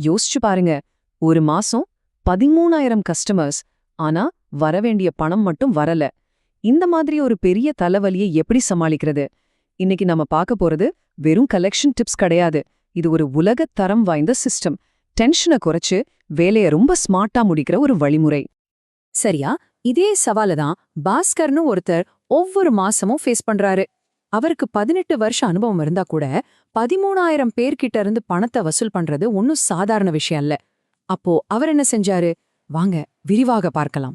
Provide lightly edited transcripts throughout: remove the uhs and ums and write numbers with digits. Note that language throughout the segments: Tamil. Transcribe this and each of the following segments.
யோசிச்சு பாருங்க, ஒரு மாசம் 13,000 கஸ்டமர்ஸ், ஆனா வரவேண்டிய பணம் மட்டும் வரல. இந்த மாதிரி ஒரு பெரிய தலைவலியை எப்படி சமாளிக்கிறது? இன்னைக்கு நம்ம பார்க்க போறது வெறும் கலெக்ஷன் டிப்ஸ் கிடையாது. இது ஒரு உலகத் தரம் வாய்ந்த சிஸ்டம். டென்ஷனை குறைச்சு வேலையை ரொம்ப ஸ்மார்ட்டா முடிக்கிற ஒரு வழிமுறை. சரியா, இதே சவால தான் பாஸ்கர்னு ஒருத்தர் ஒவ்வொரு மாசமும் ஃபேஸ் பண்றாரு. அவருக்கு 18 வருஷம் அனுபவம் இருந்தா கூட 13,000 பேர்கிட்ட இருந்து பணத்தை வசூல் பண்றது ஒன்னும் சாதாரண விஷயம் இல்ல. அப்போ அவர் என்ன செஞ்சாரு? வாங்க விரிவாக பார்க்கலாம்.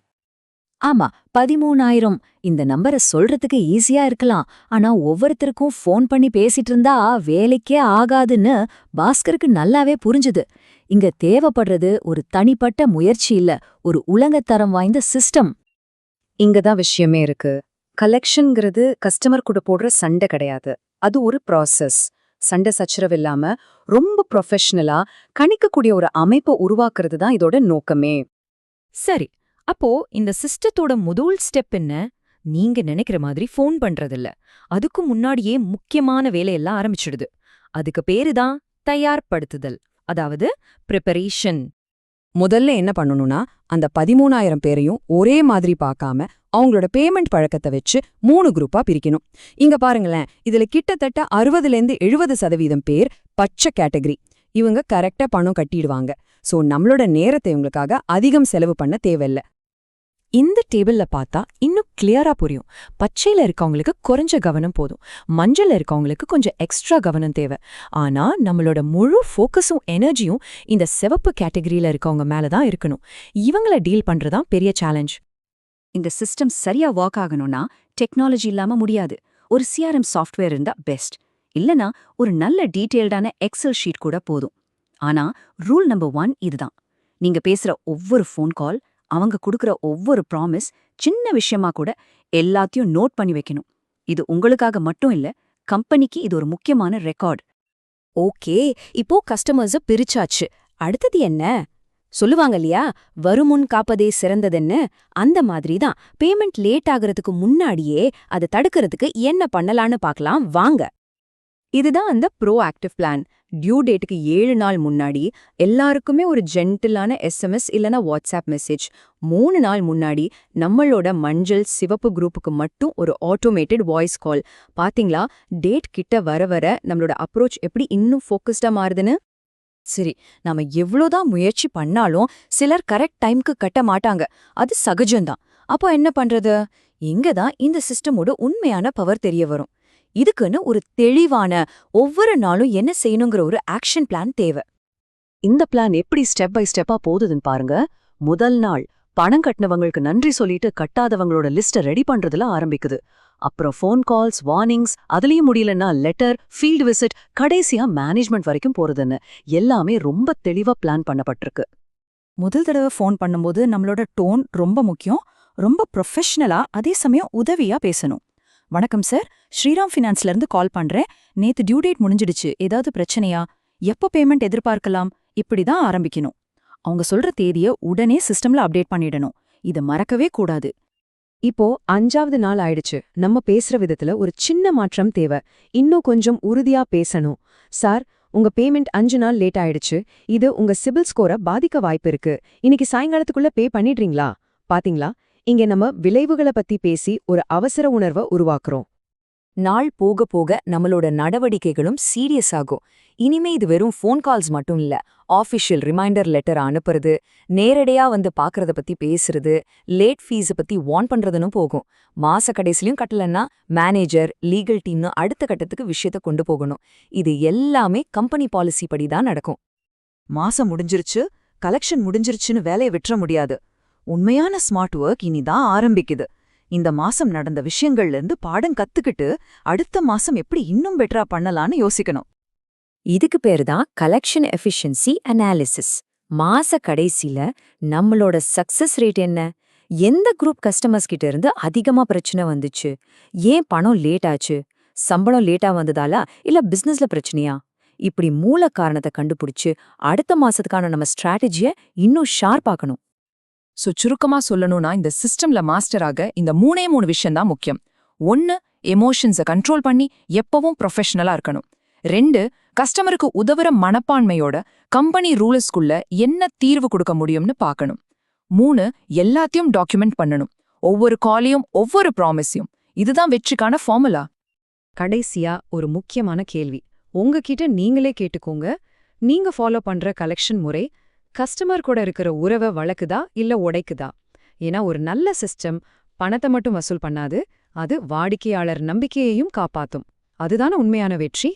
ஆமா, 13,000 இந்த நம்பரை சொல்றதுக்கு ஈஸியா இருக்கலாம். ஆனா ஒவ்வொருத்தருக்கும் ஃபோன் பண்ணி பேசிட்டு இருந்தா வேலைக்கே ஆகாதுன்னு பாஸ்கருக்கு நல்லாவே புரிஞ்சுது. இங்க தேவைப்படுறது ஒரு தனிப்பட்ட முயற்சி இல்ல, ஒரு உலகத்தரம் வாய்ந்த சிஸ்டம். இங்கதான் விஷயமே இருக்கு. கலெக்ஷன்ங்கிறது கஸ்டமர் கூட போடுற சண்டை கிடையாது. அது ஒரு ப்ராசஸ். சண்டை சச்சரவு இல்லாம ரொம்ப ப்ரொஃபஷனலா கணிக்கக்கூடிய ஒரு அமைப்பை உருவாக்குறது தான் இதோட நோக்கமே. சரி, அப்போ இந்த சிஸ்டத்தோட முதல் ஸ்டெப் என்ன? நீங்க நினைக்கிற மாதிரி ஃபோன் பண்றதில்ல. அதுக்கு முன்னாடியே முக்கியமான வேலையெல்லாம் ஆரம்பிச்சிடுது. அதுக்கு பேருதான் தயார்படுத்துதல், அதாவது ப்ரிப்பரேஷன். முதல்ல என்ன பண்ணணும்னா, அந்த 13,000 பேரையும் ஒரே மாதிரி பார்க்காம அவங்களோட பேமெண்ட் பழக்கத்தை வச்சு 3 குரூப்பா பிரிக்கணும். இங்க பாருங்களேன், இதுல கிட்டத்தட்ட 60-70% பேர் பச்சை கேட்டகரி. இவங்க கரெக்டா பணம் கட்டிடுவாங்க. சோ நம்மளோட நேரத்தை இவங்களுக்காக அதிகம் செலவு பண்ண தேவையில்ல. இந்த டேபிள்ல பார்த்தா இன்னும் கிளியரா புரியும். பச்சையில இருக்கவங்களுக்கு குறைஞ்ச கவனம் போதும், மஞ்சள்ல இருக்கவங்களுக்கு கொஞ்சம் எக்ஸ்ட்ரா கவனம் தேவை. ஆனா நம்மளோட முழு ஃபோக்கஸும் எனர்ஜியும் இந்த சிவப்பு கேட்டகரியில இருக்கவங்க மேலதான் இருக்கணும். இவங்கள டீல் பண்றதான் பெரிய சேலஞ்ச். இந்த சிஸ்டம் சரியா ஒர்க் ஆகணும்னா டெக்னாலஜி இல்லாம முடியாது. ஒரு சிஆர்எம் சாஃப்ட்வேர் இருந்தா பெஸ்ட். இல்லனா ஒரு நல்ல டீடைல்டான எக்ஸல் ஷீட் கூட போதும். ஆனா ரூல் நம்பர் 1 இதுதான். நீங்க பேசுற ஒவ்வொரு ஃபோன் கால், அவங்க கொடுக்கற ஒவ்வொரு ப்ராமிஸ், சின்ன விஷயமா கூட எல்லாத்தையும் நோட் பண்ணி வைக்கணும். இது உங்களுக்காக மட்டும் இல்ல, கம்பெனிக்கு இது ஒரு முக்கியமான ரெக்கார்ட். ஓகே, இப்போ கஸ்டமர்ஸ பிரிச்சாச்சு. அடுத்தது என்ன? சொல்லுவாங்க இல்லையா, வருமுன் காப்பதே சிறந்ததுன்னு. அந்த மாதிரி தான் பேமெண்ட் லேட் ஆகுறதுக்கு முன்னாடியே அதை தடுக்கிறதுக்கு என்ன பண்ணலான்னு பார்க்கலாம் வாங்க. இதுதான் அந்த ப்ரோ ஆக்டிவ் பிளான். டியூ டேட்டுக்கு 7 நாள் முன்னாடி எல்லாருக்குமே ஒரு ஜென்டிலான எஸ்எம்எஸ் இல்லனா வாட்ஸ்அப் மெசேஜ். 3 நாள் முன்னாடி நம்மளோட மஞ்சள் சிவப்பு குரூப்புக்கு மட்டும் ஒரு ஆட்டோமேட்டட் வாய்ஸ் கால். பாத்தீங்களா, டேட் கிட்ட வர வர நம்மளோட அப்ரோச் எப்படி இன்னும் ஃபோக்கஸ்டா மாறுதுன்னு. சரி, நாம எவ்வளோதான் முயற்சி பண்ணாலும் சிலர் கரெக்ட் டைம்க்கு கட்ட மாட்டாங்க. அது சகஜம்தான். அப்போ என்ன பண்றது? இங்கதான் இந்த சிஸ்டமோட உண்மையான பவர் தெரிய வரும். இதுக்குன்னு ஒரு தெளிவான, ஒவ்வொரு நாளும் என்ன செய்யணுங்கிற ஒரு ஆக்ஷன் பிளான் தேவை. இந்த பிளான் எப்படி ஸ்டெப் பை ஸ்டெப்பா போகுதுன்னு பாருங்க. முதல் நாள் பணம் கட்டினவங்களுக்கு நன்றி சொல்லிட்டு கட்டாதவங்களோட லிஸ்ட்டை ரெடி பண்றதுல ஆரம்பிக்குது. அப்புறம் ஃபோன் கால்ஸ், வார்னிங்ஸ், அதுலயும் முடியலன்னா லெட்டர், ஃபீல்டு விசிட், கடைசியா மேனேஜ்மெண்ட் வரைக்கும் போறதுன்னு எல்லாமே ரொம்ப தெளிவா பிளான் பண்ணப்பட்டிருக்கு. முதல் தடவை ஃபோன் பண்ணும்போது நம்மளோட டோன் ரொம்ப முக்கியம். ரொம்ப ப்ரொஃபஷனலா, அதே சமயம் உதவியா பேசணும். வணக்கம் சார், ஸ்ரீராம் ஃபினான்ஸ்ல இருந்து கால் பண்றேன். நேத்து டியூ டேட் முடிஞ்சிடுச்சு, ஏதாவது பிரச்சனையா? எப்போ பேமெண்ட் எதிர்பார்க்கலாம்? இப்படிதான் ஆரம்பிக்கணும். அவங்க சொல்ற தேதியை உடனே சிஸ்டம்ல அப்டேட் பண்ணிடணும். இதை மறக்கவே கூடாது. இப்போ 5வது நாள் ஆயிடுச்சு. நம்ம பேசுற விதத்துல ஒரு சின்ன மாற்றம் தேவை. இன்னும் கொஞ்சம் உறுதியா பேசணும். சார், உங்க பேமெண்ட் 5 நாள் லேட் ஆயிடுச்சு. இது உங்க சிபில் ஸ்கோரை பாதிக்க வாய்ப்பு இருக்கு. இன்னைக்கு சாயங்காலத்துக்குள்ள பே பண்ணிடுறீங்களா? பாத்தீங்களா, இங்க நம்ம விளைவுகளை பத்தி பேசி ஒரு அவசர உணர்வை உருவாக்குறோம். நாள் போக போக நம்மளோட நடவடிக்கைகளும் சீரியஸ் ஆகும். இனிமே இது வெறும் ஃபோன் கால்ஸ் மட்டும் இல்ல, ஆஃபிஷியல் ரிமைண்டர் லெட்டர் அனுப்புறது, நேரடியா வந்து பாக்குறத பத்தி பேசுறது, லேட் ஃபீஸ பத்தி வார்ன் பண்றதுன்னு போகும். மாச கடைசிலையும் கட்டலன்னா மேனேஜர், லீகல் டீம்னு அடுத்த கட்டத்துக்கு விஷயத்த கொண்டு போகணும். இது எல்லாமே கம்பெனி பாலிசி படி தான் நடக்கும். மாசம் முடிஞ்சிருச்சு, கலெக்ஷன் முடிஞ்சிருச்சுன்னு வேலையை விட்டுற முடியாது. உண்மையான ஸ்மார்ட் ஒர்க் இனிதான் ஆரம்பிக்குது. இந்த மாசம் நடந்த விஷயங்கள்ல இருந்து பாடம் கத்துக்கிட்டு அடுத்த மாசம் எப்படி இன்னும் பெட்டரா பண்ணலான்னு யோசிக்கணும். இதுக்கு பேரு தான் கலெக்ஷன் எஃபிஷியன்சி அனாலிசிஸ். மாச கடைசியில நம்மளோட சக்சஸ் ரேட் என்ன? எந்த குரூப் கஸ்டமர்ஸ் கிட்ட இருந்து அதிகமா பிரச்சனை வந்துச்சு? ஏன் பணம் லேட் ஆச்சு? சம்பளம் லேட்டா வந்ததாலா இல்ல பிசினஸ்ல பிரச்சனையா? இப்படி மூல காரணத்தை கண்டுபிடிச்சு அடுத்த மாசத்துக்கான நம்ம ஸ்ட்ராட்டஜிய இன்னும் ஷார்ப்பாக்கணும். சுருக்கமா சொல்லணும்னா, இந்த சிஸ்டம்ல மாஸ்டராக இந்த 3 விஷயம் தான் முக்கியம். 1, எமோஷன்ஸை கண்ட்ரோல் பண்ணி எப்பவும் ப்ரொஃபஷனலா இருக்கணும். 2 கஸ்டமருக்கு உதவுற மனப்பான்மையோட கம்பெனி ரூல்ஸ்குள்ள என்ன தீர்வு கொடுக்க முடியும்னு பார்க்கணும். 3 எல்லாத்தையும் டாக்குமெண்ட் பண்ணணும். ஒவ்வொரு காலையும் ஒவ்வொரு ப்ராமிஸையும். இதுதான் வெற்றிக்கான ஃபார்முலா. கடைசியா ஒரு முக்கியமான கேள்வி உங்ககிட்ட நீங்களே கேட்டுக்கோங்க. நீங்க ஃபாலோ பண்ற கலெக்ஷன் முறை கஸ்டமர் கூட இருக்கிற உறவை வளக்குதா இல்ல உடைக்குதா? ஏன்னா ஒரு நல்ல சிஸ்டம் பணத்தை மட்டும் வசூல் பண்ணாது, அது வாடிக்கையாளர் நம்பிக்கையையும் காப்பாத்தும். அதுதான உண்மையான வெற்றி.